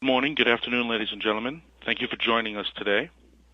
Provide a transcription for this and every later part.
Good morning, good afternoon, ladies and gentlemen. Thank you for joining us today.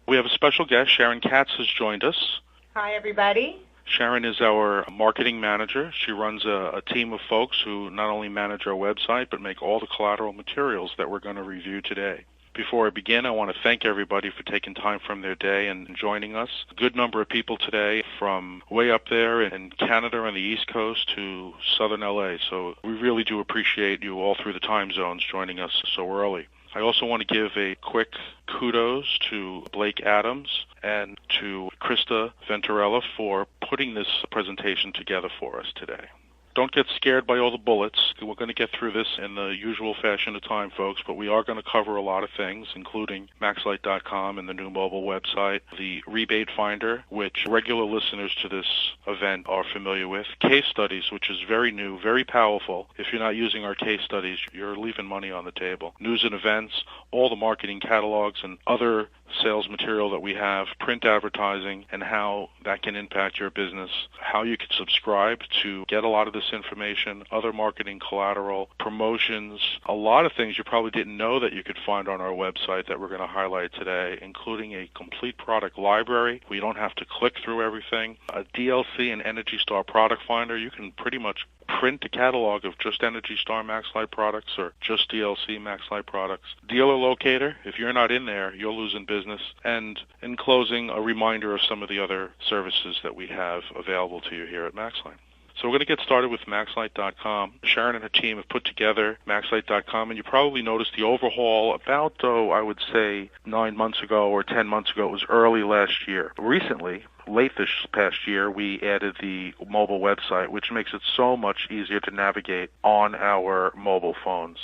We have a special guest. Sharon Katz has joined us. Hi, everybody. Sharon is our marketing manager. She runs a team of folks who not only manage our website, but make all the collateral materials that we're going to review today. Before I begin, I want to thank everybody for taking time from their day and joining us. A good number of people today from way up there in Canada on the East Coast to southern LA. So we really do appreciate you all through the time zones joining us so early. I also want to give a quick kudos to Blake Adams and to Krista Venturella for putting this presentation together for us today. Don't get scared by all the bullets. We're going to get through this in the usual fashion of time, folks, but we are going to cover a lot of things, including MaxLight.com and the new mobile website, the rebate finder, which regular listeners to this event are familiar with, case studies, which is very new, very powerful. If you're not using our case studies, you're leaving money on the table. News and events, all the marketing catalogs and other sales material that we have, print advertising, and how that can impact your business, how you can subscribe to get a lot of this information, other marketing collateral, promotions, a lot of things you probably didn't know that you could find on our website that we're going to highlight today, including a complete product library. We don't have to click through everything. A DLC and Energy Star product finder. You can pretty much print a catalog of just Energy Star MaxLight products or just DLC MaxLight products. Dealer locator, if you're not in there, you're losing business. And in closing, a reminder of some of the other services that we have available to you here at MaxLight. So we're going to get started with MaxLight.com. Sharon and her team have put together MaxLight.com, and you probably noticed the overhaul about, I would say, 9 months ago or 10 months ago. It was early last year. Recently, late this past year, we added the mobile website, which makes it so much easier to navigate on our mobile phones.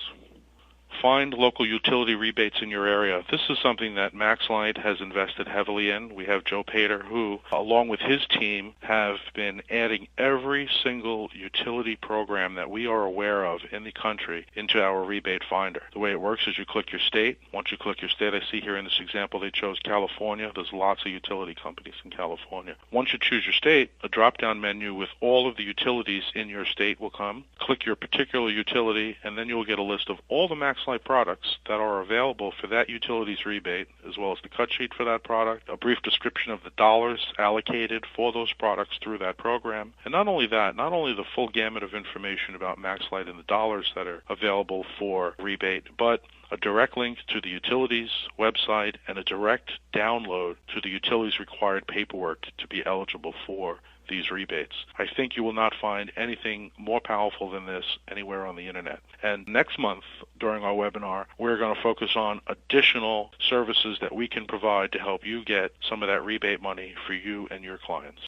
Find local utility rebates in your area. This is something that MaxLight has invested heavily in. We have Joe Pater, who, along with his team, have been adding every single utility program that we are aware of in the country into our rebate finder. The way it works is you click your state. Once you click your state, I see here in this example they chose California. There's lots of utility companies in California. Once you choose your state, a drop-down menu with all of the utilities in your state will come. Click your particular utility, and then you'll get a list of all the MaxLight products that are available for that utilities rebate, as well as the cut sheet for that product, a brief description of the dollars allocated for those products through that program, and not only that, not only the full gamut of information about MaxLight and the dollars that are available for rebate, but a direct link to the utilities website and a direct download to the utilities required paperwork to be eligible for these rebates. I think you will not find anything more powerful than this anywhere on the internet. And next month, during our webinar, we're going to focus on additional services that we can provide to help you get some of that rebate money for you and your clients.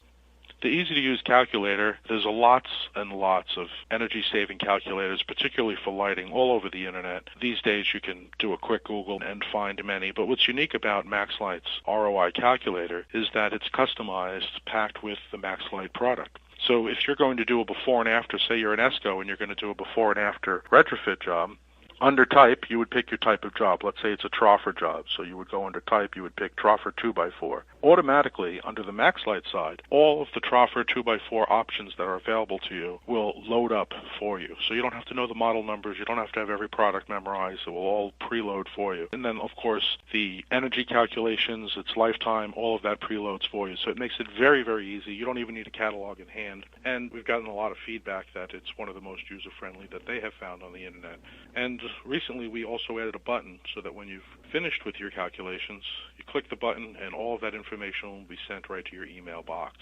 The easy-to-use calculator, there's lots and lots of energy-saving calculators, particularly for lighting, all over the internet. These days you can do a quick Google and find many, but what's unique about MaxLight's ROI calculator is that it's customized, packed with the MaxLight product. So if you're going to do a before and after, say you're an ESCO and you're going to do a before and after retrofit job, under type, you would pick your type of job. Let's say it's a troffer job. So you would go under type, you would pick troffer 2x4. Automatically, under the MaxLight side, all of the troffer 2x4 options that are available to you will load up for you. So you don't have to know the model numbers. You don't have to have every product memorized. It will all preload for you. And then, of course, the energy calculations, its lifetime, all of that preloads for you. So it makes it very, very easy. You don't even need a catalog in hand. And we've gotten a lot of feedback that it's one of the most user-friendly that they have found on the internet. And recently we also added a button so that when you've finished with your calculations, you click the button and all of that information will be sent right to your email box.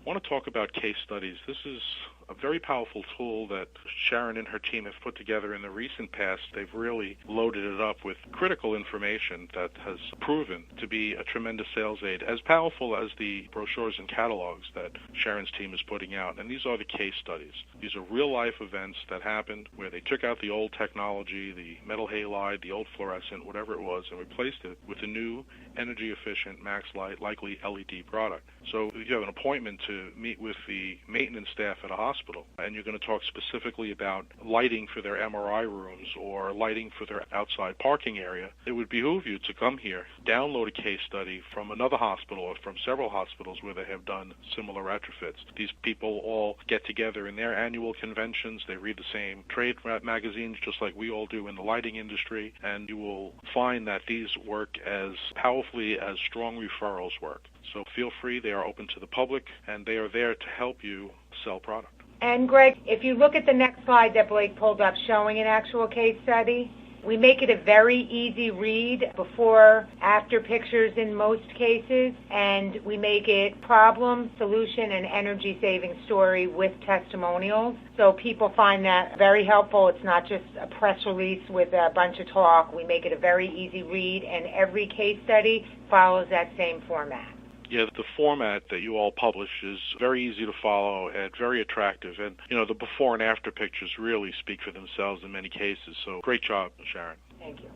I want to talk about case studies. This is a very powerful tool that Sharon and her team have put together in the recent past. They've really loaded it up with critical information that has proven to be a tremendous sales aid, as powerful as the brochures and catalogs that Sharon's team is putting out. And these are the case studies. These are real-life events that happened where they took out the old technology, the metal halide, the old fluorescent, whatever it was, and replaced it with a new energy-efficient MaxLight, likely LED product. So if you have an appointment to meet with the maintenance staff at a hospital, hospital, and you're going to talk specifically about lighting for their MRI rooms or lighting for their outside parking area, it would behoove you to come here, download a case study from another hospital or from several hospitals where they have done similar retrofits. These people all get together in their annual conventions. They read the same trade magazines just like we all do in the lighting industry, and you will find that these work as powerfully as strong referrals work. So feel free. They are open to the public, and they are there to help you sell product. And Greg, if you look at the next slide that Blake pulled up showing an actual case study, we make it a very easy read, before, after pictures in most cases, and we make it problem, solution, and energy-saving story with testimonials. So people find that very helpful. It's not just a press release with a bunch of talk. We make it a very easy read, and every case study follows that same format. Yeah, the format that you all publish is very easy to follow and very attractive. And, the before and after pictures really speak for themselves in many cases. So great job, Sharon. Thank you.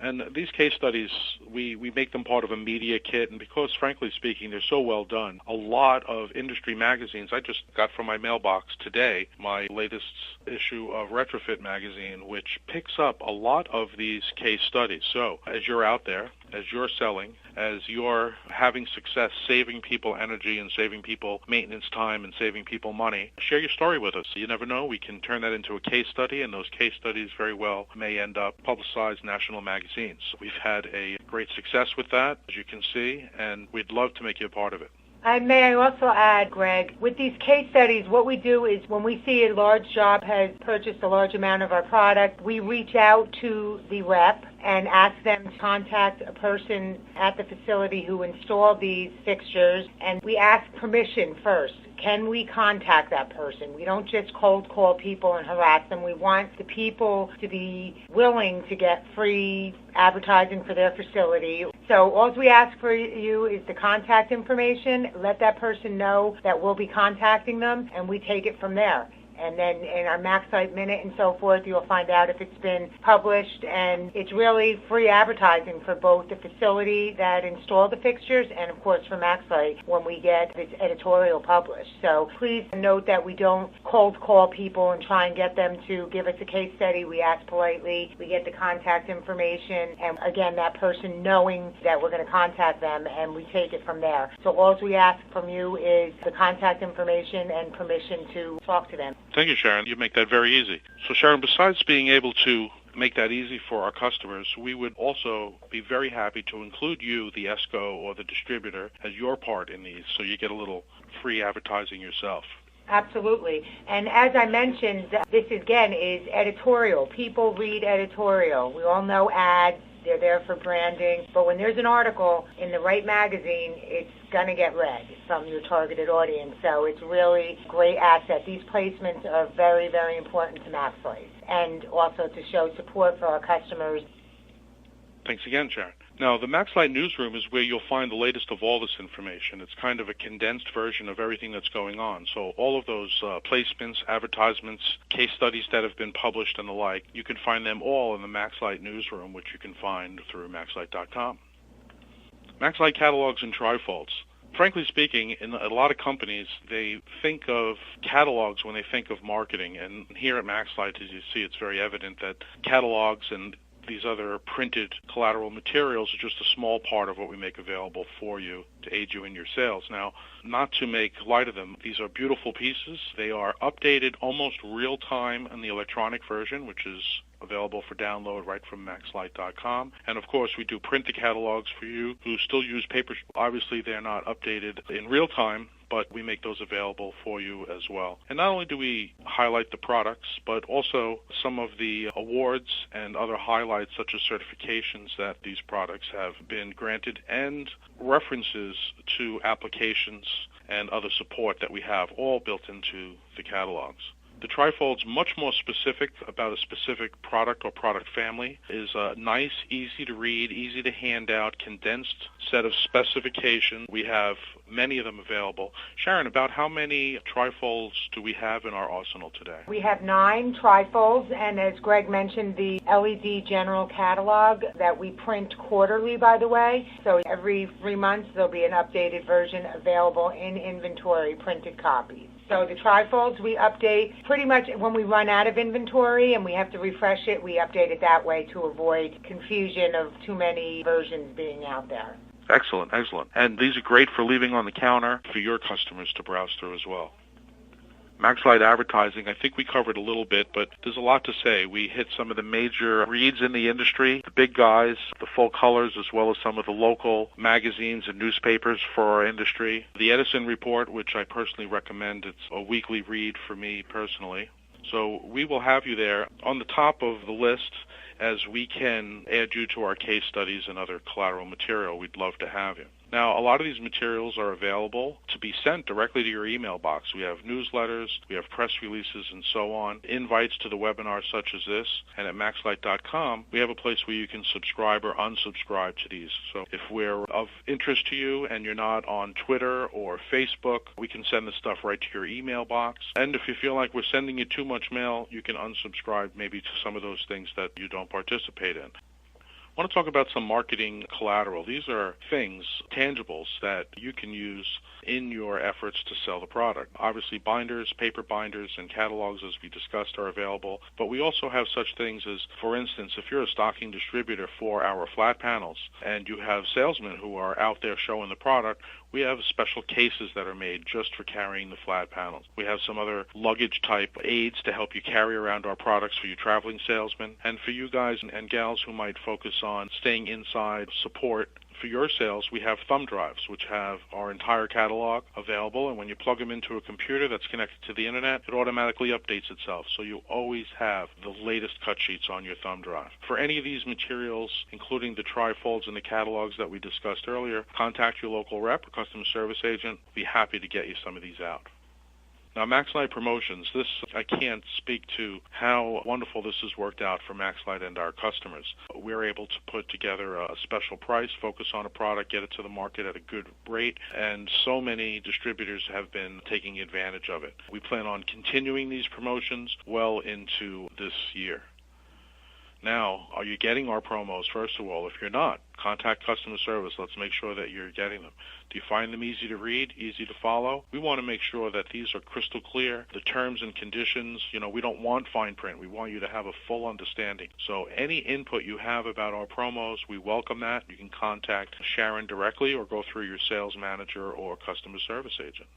And these case studies, we make them part of a media kit, and because, frankly speaking, they're so well done, a lot of industry magazines, I just got from my mailbox today my latest issue of Retrofit magazine, which picks up a lot of these case studies. So as you're out there, as you're selling, as you're having success saving people energy and saving people maintenance time and saving people money, share your story with us. You never know, we can turn that into a case study, and those case studies very well may end up publicized national magazines. We've had a great success with that, as you can see, and we'd love to make you a part of it. May I also add, Greg, with these case studies, what we do is when we see a large job has purchased a large amount of our product, we reach out to the rep and ask them to contact a person at the facility who installed these fixtures, and we ask permission first. Can we contact that person? We don't just cold call people and harass them. We want the people to be willing to get free advertising for their facility. So all we ask for you is the contact information. Let that person know that we'll be contacting them, and we take it from there. And then in our MaxLight Minute and so forth, you'll find out if it's been published. And it's really free advertising for both the facility that installed the fixtures and, of course, for MaxLight when we get this editorial published. So please note that we don't cold call people and try and get them to give us a case study. We ask politely. We get the contact information. And, again, that person knowing that we're going to contact them, and we take it from there. So all we ask from you is the contact information and permission to talk to them. Thank you, Sharon. You make that very easy. So, Sharon, besides being able to make that easy for our customers, we would also be very happy to include you, the ESCO or the distributor, as your part in these, so you get a little free advertising yourself. Absolutely. And as I mentioned, this, again, is editorial. People read editorial. We all know ads. They're there for branding. But when there's an article in the right magazine, it's going to get read from your targeted audience. So it's really a great asset. These placements are very, very important to MaxLight, and also to show support for our customers. Thanks again, Sharon. Now, the MaxLight Newsroom is where you'll find the latest of all this information. It's kind of a condensed version of everything that's going on. So all of those placements, advertisements, case studies that have been published and the like, you can find them all in the MaxLight Newsroom, which you can find through MaxLight.com. MaxLight catalogs and trifolds. Frankly speaking, in a lot of companies, they think of catalogs when they think of marketing. And here at MaxLight, as you see, it's very evident that catalogs and these other printed collateral materials are just a small part of what we make available for you to aid you in your sales. Now, not to make light of them, these are beautiful pieces. They are updated almost real time in the electronic version, which is available for download right from MaxLight.com. And of course, we do print the catalogs for you who still use paper. Obviously, they're not updated in real time, but we make those available for you as well. And not only do we highlight the products, but also some of the awards and other highlights such as certifications that these products have been granted, and references to applications and other support that we have all built into the catalogs. The trifold's much more specific about a specific product or product family, is a nice, easy to read, easy to hand out, condensed set of specifications. We have many of them available. Sharon, about how many trifolds do we have in our arsenal today? We have 9 trifolds, and as Greg mentioned, the LED general catalog that we print quarterly, by the way. So every 3 months there'll be an updated version available in inventory, printed copies. So the trifolds we update pretty much when we run out of inventory and we have to refresh it, we update it that way to avoid confusion of too many versions being out there. Excellent, excellent. And these are great for leaving on the counter for your customers to browse through as well. MaxLight advertising, I think we covered a little bit, but there's a lot to say. We hit some of the major reads in the industry, the big guys, the full colors, as well as some of the local magazines and newspapers for our industry. The Edison Report, which I personally recommend, it's a weekly read for me personally. So we will have you there on the top of the list as we can add you to our case studies and other collateral material. We'd love to have you. Now, a lot of these materials are available to be sent directly to your email box. We have newsletters, we have press releases, and so on, invites to the webinars such as this, and at maxlight.com, we have a place where you can subscribe or unsubscribe to these. So if we're of interest to you and you're not on Twitter or Facebook, we can send the stuff right to your email box. And if you feel like we're sending you too much mail, you can unsubscribe maybe to some of those things that you don't participate in. I want to talk about some marketing collateral. These are things, tangibles, that you can use in your efforts to sell the product. Obviously, binders, paper binders, and catalogs, as we discussed, are available. But we also have such things as, for instance, if you're a stocking distributor for our flat panels and you have salesmen who are out there showing the product, we have special cases that are made just for carrying the flat panels. We have some other luggage-type aids to help you carry around our products for you traveling salesmen. And for you guys and gals who might focus on staying inside support, for your sales, we have thumb drives, which have our entire catalog available, and when you plug them into a computer that's connected to the internet, it automatically updates itself, so you always have the latest cut sheets on your thumb drive. For any of these materials, including the trifolds and the catalogs that we discussed earlier, contact your local rep or customer service agent. We'll be happy to get you some of these out. Now, MaxLight Promotions, this, I can't speak to how wonderful this has worked out for MaxLight and our customers. We're able to put together a special price, focus on a product, get it to the market at a good rate, and so many distributors have been taking advantage of it. We plan on continuing these promotions well into this year. Now, are you getting our promos? First of all, if you're not, contact customer service. Let's make sure that you're getting them. Do you find them easy to read, easy to follow? We want to make sure that these are crystal clear. The terms and conditions, we don't want fine print. We want you to have a full understanding. So any input you have about our promos, we welcome that. You can contact Sharon directly or go through your sales manager or customer service agent.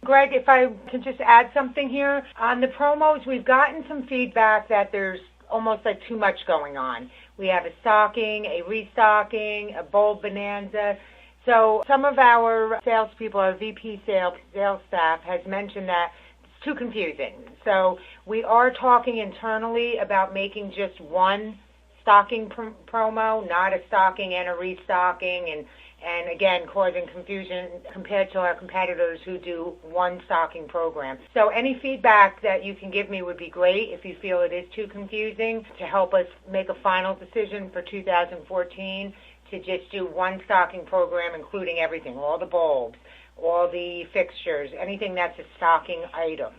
Greg, if I could just add something here. On the promos, we've gotten some feedback that there's almost like too much going on. We have a stocking, a restocking, a bold bonanza. So some of our salespeople, our VP sales staff, has mentioned that it's too confusing. So we are talking internally about making just one stocking promo, not a stocking and a restocking, and again, causing confusion compared to our competitors who do one stocking program. So any feedback that you can give me would be great if you feel it is too confusing, to help us make a final decision for 2014 to just do one stocking program, including everything, all the bulbs, all the fixtures, anything that's a stocking item.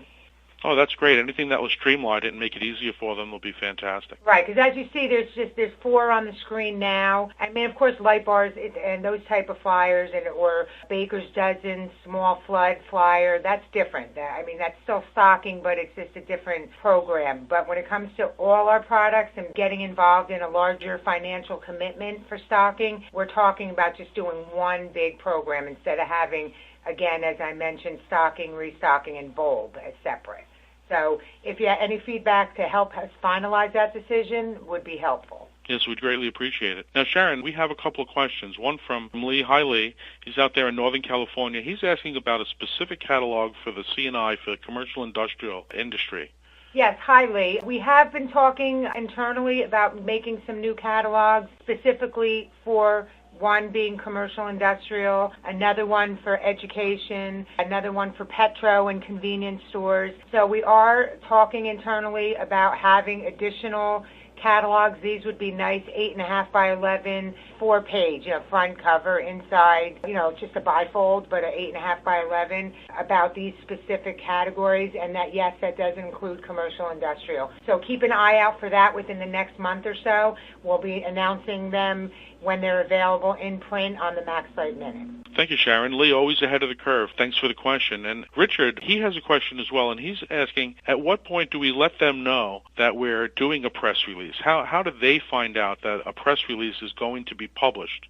Oh, that's great. Anything that will streamline it and make it easier for them will be fantastic. Right, because as you see, there's 4 on the screen now. I mean, of course, light bars and those type of flyers, or Baker's Dozen, small flood flyer, that's different. I mean, that's still stocking, but it's just a different program. But when it comes to all our products and getting involved in a larger financial commitment for stocking, we're talking about just doing one big program instead of having, again, as I mentioned, stocking, restocking, and bulb as separate. So if you have any feedback to help us finalize that decision would be helpful. Yes, we'd greatly appreciate it. Now, Sharon, we have a couple of questions. One from Lee. Hi, Lee. He's out there in Northern California. He's asking about a specific catalog for the C&I, for the commercial industrial industry. Yes, hi, Lee. We have been talking internally about making some new catalogs specifically for one being commercial industrial, another one for education, another one for petro and convenience stores. So we are talking internally about having additional catalogs. These would be nice 8.5 by 11, 4-page, front cover, inside, just a bifold, but an 8.5 by 11 about these specific categories, and that, yes, that does include commercial industrial. So keep an eye out for that within the next month or so. We'll be announcing them when they're available in print on the MaxLight Minute. Thank you, Sharon. Lee, always ahead of the curve. Thanks for the question. And Richard, he has a question as well, and he's asking, at what point do we let them know that we're doing a press release? How do they find out that a press release is going to be published?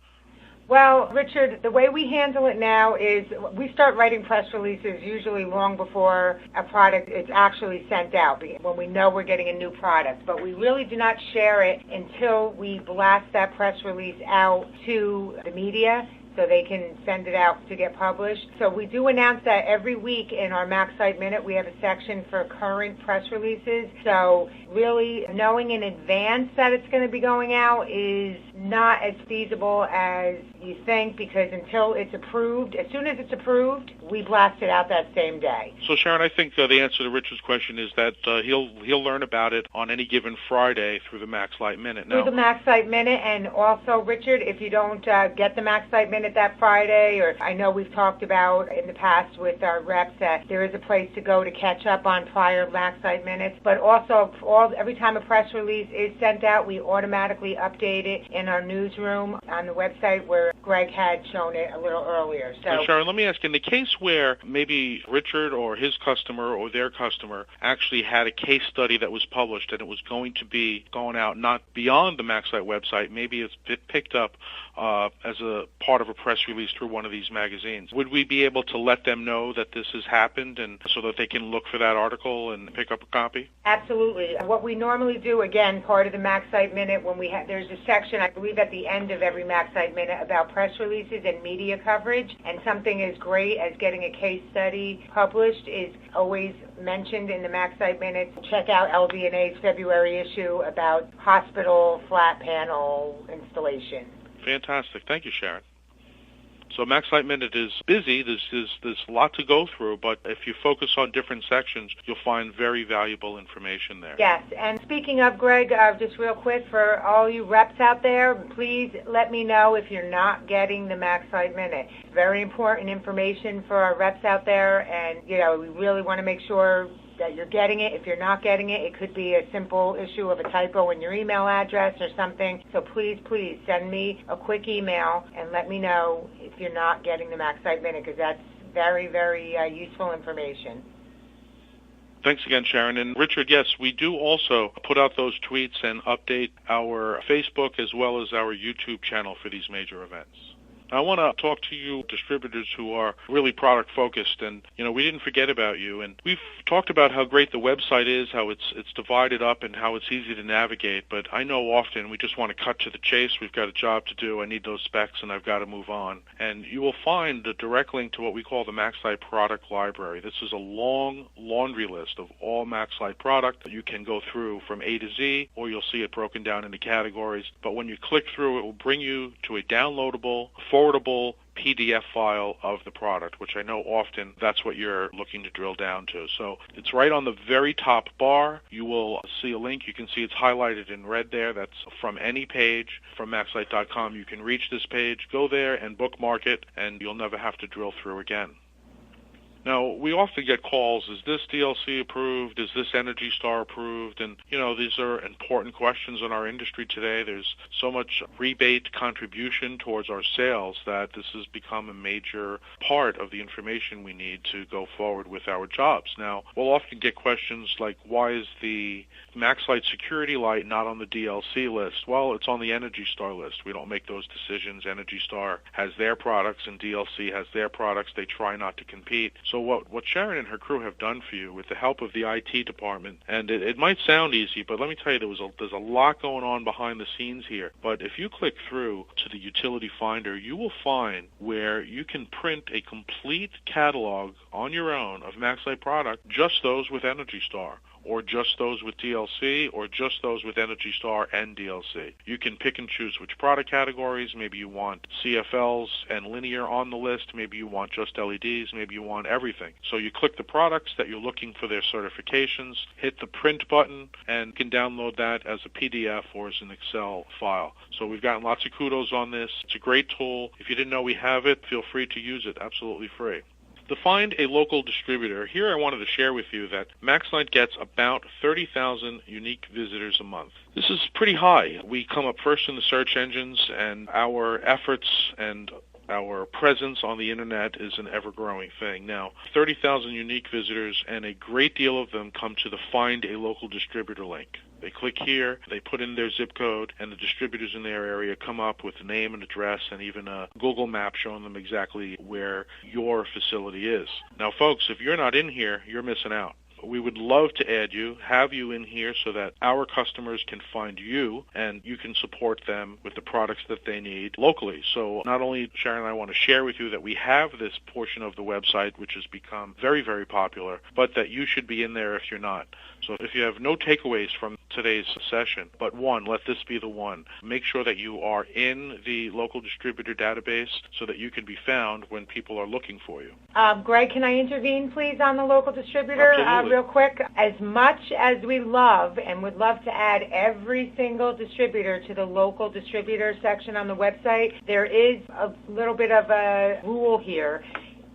Well, Richard, the way we handle it now is we start writing press releases usually long before a product is actually sent out, when we know we're getting a new product. But we really do not share it until we blast that press release out to the media, so they can send it out to get published. So we do announce that every week in our MaxLight Minute. We have a section for current press releases. So really knowing in advance that it's going to be going out is not as feasible as you think, because until it's approved, as soon as it's approved, we blast it out that same day. So Sharon, I think the answer to Richard's question is that he'll learn about it on any given Friday through the MaxLight Minute. Through the MaxLight Minute, and also, Richard, if you don't get the MaxLight Minute that Friday, or I know we've talked about in the past with our reps that there is a place to go to catch up on prior MaxLight Minutes, but also every time a press release is sent out, we automatically update it in our newsroom on the website where Greg had shown it a little earlier. So Sharon, let me ask, in the case where maybe Richard or his customer or their customer actually had a case study that was published and it was going to be going out not beyond the MaxLight website, maybe it's picked up as a part of a press release through one of these magazines, would we be able to let them know that this has happened, and so that they can look for that article and pick up a copy? Absolutely. What we normally do, again, part of the MaxLight Minute, when there's a section, I believe at the end of every MaxLight Minute, about press releases and media coverage, and something as great as getting a case study published is always mentioned in the MaxLight Minute. Check out LV&A's February issue about hospital flat panel installation. Fantastic. Thank you, Sharon. So MaxLight Minute is busy. There's a lot to go through, but if you focus on different sections, you'll find very valuable information there. Yes, and speaking of, Greg, just real quick, for all you reps out there, please let me know if you're not getting the MaxLight Minute. It's very important information for our reps out there, and we really want to make sure that you're getting it. If you're not getting it, it could be a simple issue of a typo in your email address or something. So please send me a quick email and let me know if you're not getting the MaxLight Minute, because that's very, very useful information. Thanks again, Sharon. And Richard, yes, we do also put out those tweets and update our Facebook as well as our YouTube channel for these major events. I want to talk to you distributors who are really product focused, and we didn't forget about you, and we've talked about how great the website is, how it's divided up and how it's easy to navigate, but I know often we just want to cut to the chase. We've got a job to do, I need those specs, and I've got to move on. And you will find a direct link to what we call the MaxLight product library. This is a long laundry list of all MaxLight product that you can go through from A to Z, or you'll see it broken down into categories. But when you click through, it will bring you to a downloadable, forwardable PDF file of the product, which I know often that's what you're looking to drill down to. So it's right on the very top bar. You will see a link. You can see it's highlighted in red there. That's from any page from MaxLight.com. You can reach this page, go there and bookmark it, and you'll never have to drill through again. Now, we often get calls, is this DLC approved? Is this Energy Star approved? And, these are important questions in our industry today. There's so much rebate contribution towards our sales that this has become a major part of the information we need to go forward with our jobs. Now, we'll often get questions like, why is the MaxLight security light not on the DLC list? Well, it's on the Energy Star list. We don't make those decisions. Energy Star has their products and DLC has their products. They try not to compete. So what Sharon and her crew have done for you with the help of the IT department, and it might sound easy, but let me tell you, there's a lot going on behind the scenes here. But if you click through to the Utility Finder, you will find where you can print a complete catalog on your own of MaxLight product, just those with Energy Star. or just those with DLC, or just those with Energy Star and DLC. You can pick and choose which product categories. Maybe you want CFLs and linear on the list. Maybe you want just LEDs. Maybe you want everything. So you click the products that you're looking for their certifications, hit the print button, and you can download that as a PDF or as an Excel file. So we've gotten lots of kudos on this. It's a great tool. If you didn't know we have it, feel free to use it absolutely free. To find a local distributor, here I wanted to share with you that MaxLight gets about 30,000 unique visitors a month. This is pretty high. We come up first in the search engines, and our efforts and our presence on the internet is an ever-growing thing. Now, 30,000 unique visitors, and a great deal of them come to the Find a Local Distributor link. They click here, they put in their zip code, and the distributors in their area come up with a name and address and even a Google map showing them exactly where your facility is. Now, folks, if you're not in here, you're missing out. We would love to add you, have you in here so that our customers can find you and you can support them with the products that they need locally. So not only, Sharon and I want to share with you that we have this portion of the website, which has become very, very popular, but that you should be in there if you're not. So if you have no takeaways from today's session, but one, let this be the one. Make sure that you are in the local distributor database so that you can be found when people are looking for you. Greg, can I intervene, please, on the local distributor? Absolutely. Real quick. As much as we love and would love to add every single distributor to the local distributor section on the website, there is a little bit of a rule here.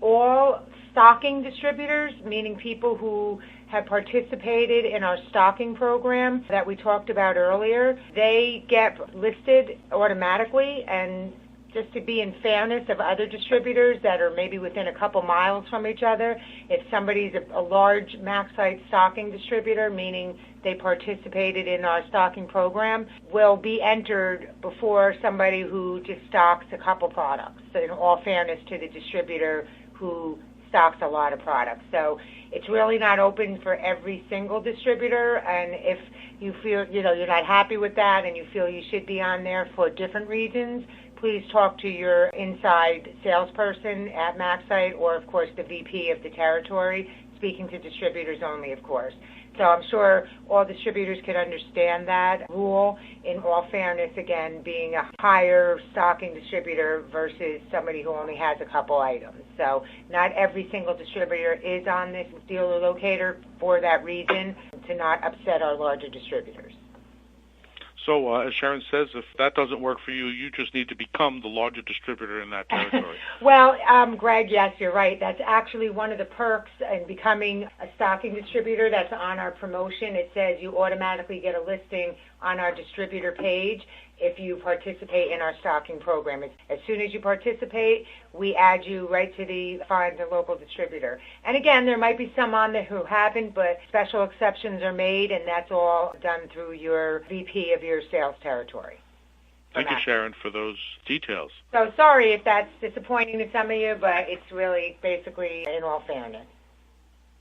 All stocking distributors, meaning people who have participated in our stocking program that we talked about earlier, they get listed automatically. And just to be in fairness of other distributors that are maybe within a couple miles from each other, if somebody's a large MaxLight stocking distributor, meaning they participated in our stocking program, will be entered before somebody who just stocks a couple products. So in all fairness to the distributor who stocks a lot of products. So it's really not open for every single distributor, and if you feel you're not happy with that and you feel you should be on there for different reasons, please talk to your inside salesperson at MaxLight or, of course, the VP of the territory, speaking to distributors only, of course. So I'm sure all distributors can understand that rule, in all fairness, again, being a higher stocking distributor versus somebody who only has a couple items. So not every single distributor is on this dealer locator for that reason, to not upset our larger distributors. So, as Sharon says, if that doesn't work for you, you just need to become the larger distributor in that territory. Well, Greg, yes, you're right. That's actually one of the perks in becoming a stocking distributor that's on our promotion. It says you automatically get a listing on our distributor page if you participate in our stocking program. As soon as you participate, we add you right to the Find the Local Distributor. And again, there might be some on there who haven't, but special exceptions are made, and that's all done through your VP of your sales territory. Thank you, Sharon, for those details. So sorry if that's disappointing to some of you, but it's really basically in all fairness.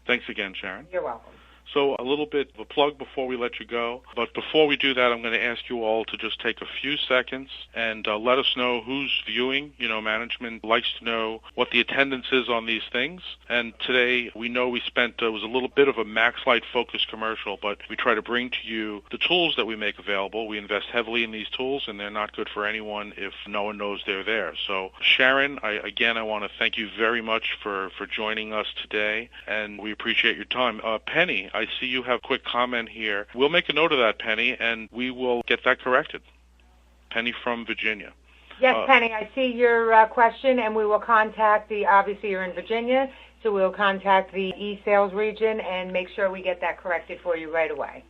Thanks again, Sharon. You're welcome. So a little bit of a plug before we let you go. But before we do that, I'm going to ask you all to just take a few seconds and let us know who's viewing. Management likes to know what the attendance is on these things. And today, we know we spent, it was a little bit of a MaxLight-focused commercial, but we try to bring to you the tools that we make available. We invest heavily in these tools, and they're not good for anyone if no one knows they're there. So, Sharon, I want to thank you very much for joining us today, and we appreciate your time. Penny, I see you have a quick comment here. We'll make a note of that, Penny, and we will get that corrected. Penny from Virginia. Yes, Penny, I see your question, and we will contact obviously you're in Virginia, so we'll contact the e-sales region and make sure we get that corrected for you right away.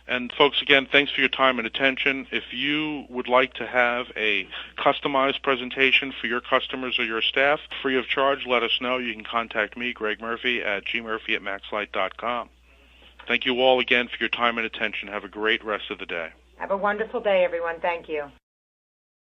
And folks, again, thanks for your time and attention. If you would like to have a customized presentation for your customers or your staff, free of charge, let us know. You can contact me, Greg Murphy, at gmurphy@maxlight.com. Thank you all again for your time and attention. Have a great rest of the day. Have a wonderful day, everyone. Thank you.